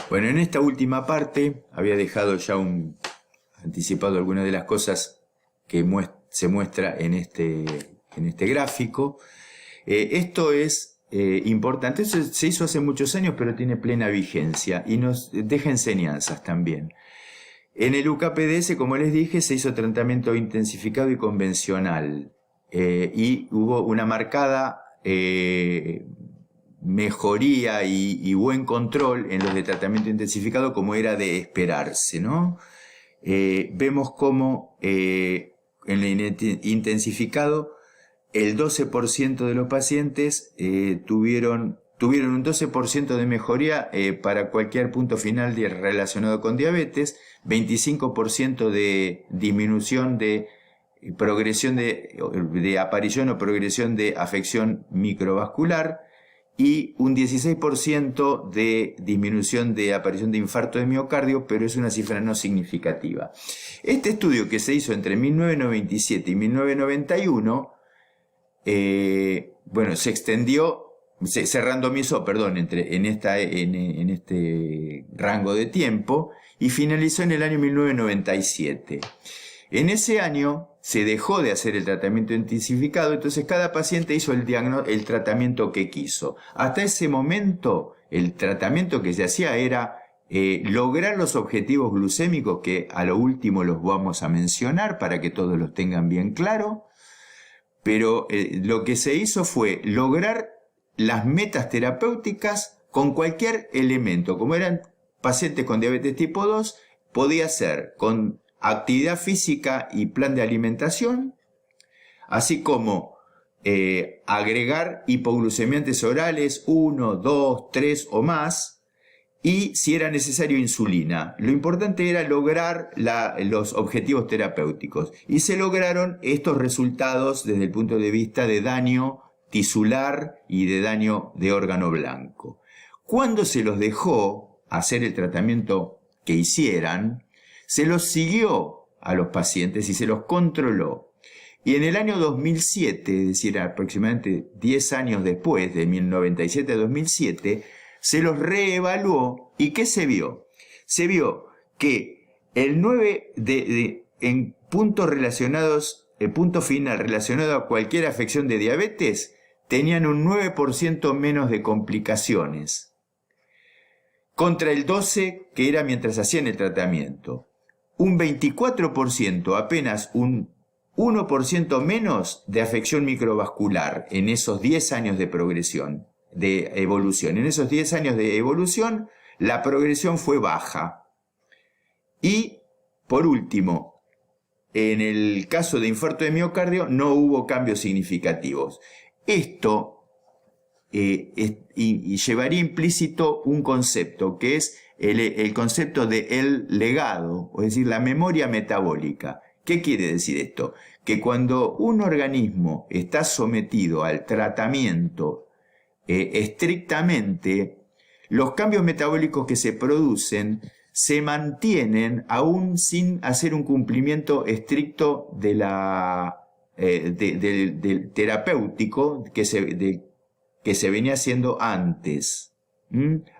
Bueno, en esta última parte había dejado ya anticipado algunas de las cosas que se muestra en este gráfico. Esto es importante, eso se hizo hace muchos años, pero tiene plena vigencia y nos deja enseñanzas también. En el UKPDS, como les dije, se hizo tratamiento intensificado y convencional y hubo una marcada mejoría y buen control en los de tratamiento intensificado, como era de esperarse, ¿no? Vemos cómo en el intensificado el 12% de los pacientes tuvieron un 12% de mejoría para cualquier punto final relacionado con diabetes, 25% de disminución de progresión de aparición o progresión de afección microvascular y un 16% de disminución de aparición de infarto de miocardio, pero es una cifra no significativa. Este estudio que se hizo entre 1997 y 1991, bueno, se extendió, se randomizó, perdón, en este rango de tiempo y finalizó en el año 1997. En ese año se dejó de hacer el tratamiento intensificado, entonces cada paciente hizo el tratamiento que quiso. Hasta ese momento, el tratamiento que se hacía era lograr los objetivos glucémicos, que a lo último los vamos a mencionar para que todos los tengan bien claro, pero lo que se hizo fue lograr las metas terapéuticas con cualquier elemento. Como eran pacientes con diabetes tipo 2, podía ser con actividad física y plan de alimentación, así como agregar hipoglucemiantes orales 1, 2, 3 o más, y si era necesario insulina. Lo importante era lograr los objetivos terapéuticos, y se lograron estos resultados desde el punto de vista de daño tisular y de daño de órgano blanco. Cuando se los dejó hacer el tratamiento que hicieran, se los siguió a los pacientes y se los controló. Y en el año 2007, es decir, aproximadamente 10 años después, de 1997 a 2007, se los reevaluó. ¿Y qué se vio? Se vio que el 9 en puntos relacionados, el punto final relacionado a cualquier afección de diabetes, tenían un 9% menos de complicaciones, contra el 12% que era mientras hacían el tratamiento. Un 24%, apenas un 1% menos de afección microvascular en esos 10 años de progresión, de evolución. En esos 10 años de evolución, la progresión fue baja. Y, por último, en el caso de infarto de miocardio, no hubo cambios significativos. Esto y llevaría implícito un concepto, que es el concepto de el legado, es decir, la memoria metabólica. ¿Qué quiere decir esto? Que cuando un organismo está sometido al tratamiento estrictamente, los cambios metabólicos que se producen se mantienen aún sin hacer un cumplimiento estricto del terapéutico que se venía haciendo antes.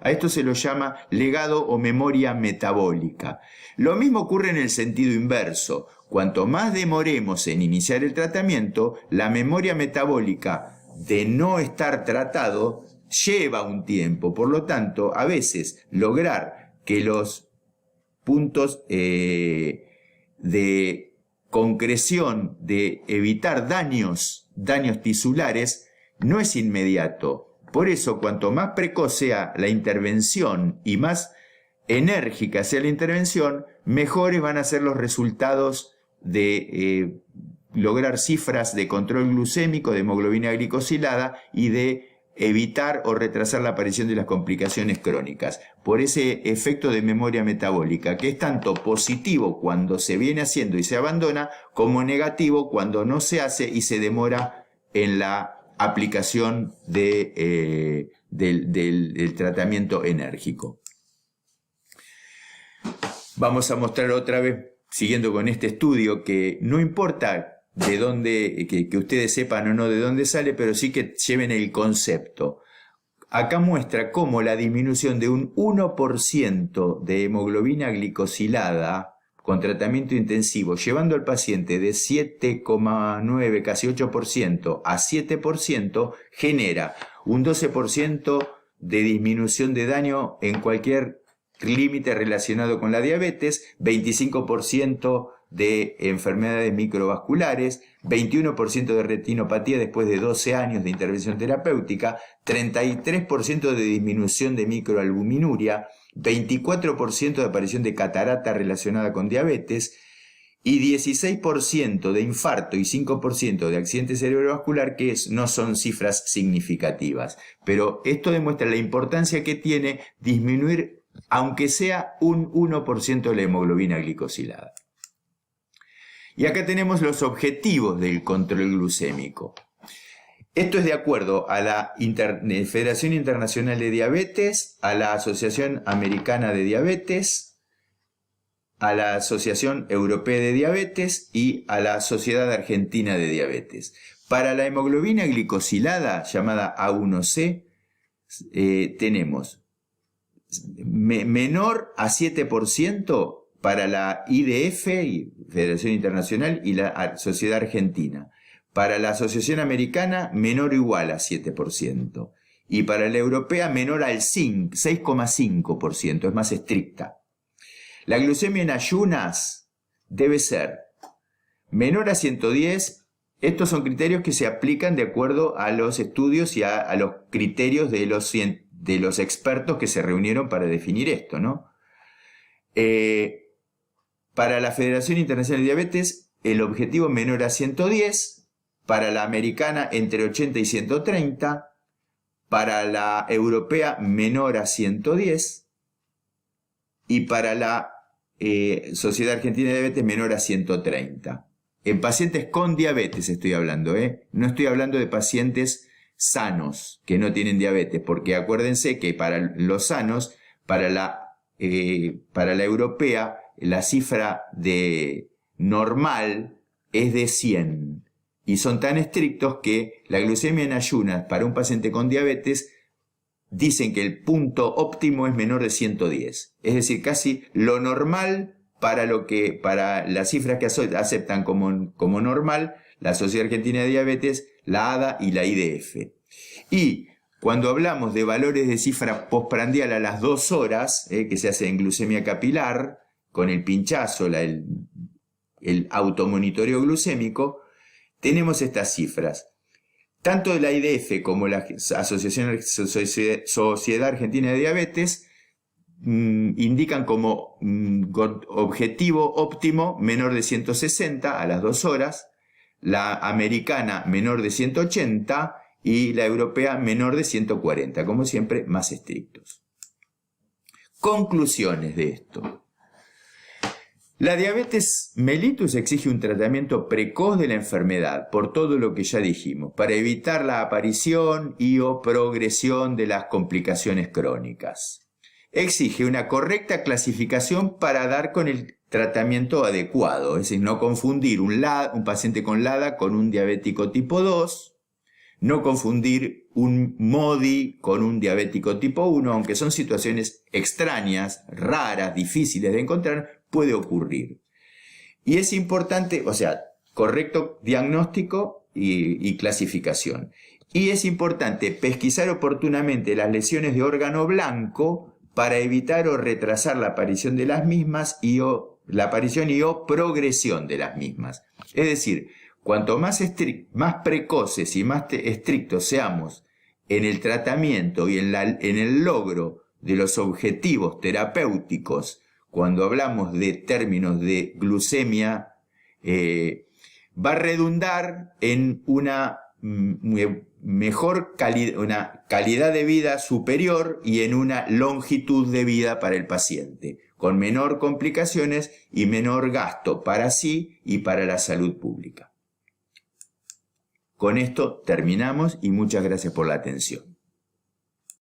A esto se lo llama legado o memoria metabólica. Lo mismo ocurre en el sentido inverso. Cuanto más demoremos en iniciar el tratamiento, la memoria metabólica de no estar tratado lleva un tiempo. Por lo tanto, a veces lograr que los puntos de concreción, de evitar daños tisulares, no es inmediato. Por eso, cuanto más precoz sea la intervención y más enérgica sea la intervención, mejores van a ser los resultados de lograr cifras de control glucémico, de hemoglobina glicosilada y de evitar o retrasar la aparición de las complicaciones crónicas. Por ese efecto de memoria metabólica, que es tanto positivo cuando se viene haciendo y se abandona, como negativo cuando no se hace y se demora en la aplicación del tratamiento enérgico. Vamos a mostrar otra vez, siguiendo con este estudio, que no importa de dónde, que ustedes sepan o no de dónde sale, pero sí que lleven el concepto. acá muestra cómo la disminución de un 1% de hemoglobina glicosilada con tratamiento intensivo, llevando al paciente de 7,9, casi 8% a 7%, genera un 12% de disminución de daño en cualquier límite relacionado con la diabetes, 25% de enfermedades microvasculares, 21% de retinopatía después de 12 años de intervención terapéutica, 33% de disminución de microalbuminuria, 24% de aparición de catarata relacionada con diabetes y 16% de infarto y 5% de accidente cerebrovascular, que no son cifras significativas. Pero esto demuestra la importancia que tiene disminuir, aunque sea un 1% de la hemoglobina glicosilada. Y acá tenemos los objetivos del control glucémico. Esto es de acuerdo a la Federación Internacional de Diabetes, a la Asociación Americana de Diabetes, a la Asociación Europea de Diabetes y a la Sociedad Argentina de Diabetes. Para la hemoglobina glicosilada, llamada A1C, tenemos menor a 7% para la IDF, Federación Internacional, y la Sociedad Argentina. Para la Asociación Americana, menor o igual a 7%. Y para la Europea, menor al 6,5%, es más estricta. La glucemia en ayunas debe ser menor a 110. Estos son criterios que se aplican de acuerdo a los estudios y a los criterios de los expertos que se reunieron para definir esto, ¿no? Para la Federación Internacional de Diabetes, el objetivo menor a 110. Para la americana, entre 80 y 130. Para la europea, menor a 110. Y para la Sociedad Argentina de Diabetes, menor a 130. En pacientes con diabetes estoy hablando, no estoy hablando de pacientes sanos que no tienen diabetes, porque acuérdense que para los sanos, para la europea, la cifra de normal es de 100. Y son tan estrictos que la glucemia en ayunas para un paciente con diabetes dicen que el punto óptimo es menor de 110. Es decir, casi lo normal para las cifras que aceptan como normal la Sociedad Argentina de Diabetes, la ADA y la IDF. Y cuando hablamos de valores de cifra postprandial a las 2 horas, que se hace en glucemia capilar, con el pinchazo, el automonitoreo glucémico, tenemos estas cifras. Tanto la IDF como la Sociedad Argentina de Diabetes indican como objetivo óptimo menor de 160 a las 2 horas, la americana menor de 180 y la europea menor de 140, como siempre más estrictos. Conclusiones de esto. La diabetes mellitus exige un tratamiento precoz de la enfermedad, por todo lo que ya dijimos, para evitar la aparición o progresión de las complicaciones crónicas. Exige una correcta clasificación para dar con el tratamiento adecuado, es decir, no confundir un paciente con LADA con un diabético tipo 2, no confundir un MODI con un diabético tipo 1, aunque son situaciones extrañas, raras, difíciles de encontrar, puede ocurrir. Y es importante, correcto diagnóstico y clasificación. Y es importante pesquisar oportunamente las lesiones de órgano blanco para evitar o retrasar la aparición de las mismas o progresión de las mismas. Es decir, cuanto más precoces y más estrictos seamos en el tratamiento y en el logro de los objetivos terapéuticos, cuando hablamos de términos de glucemia, va a redundar en una mejor una calidad de vida superior y en una longitud de vida para el paciente, con menor complicaciones y menor gasto para sí y para la salud pública. Con esto terminamos y muchas gracias por la atención.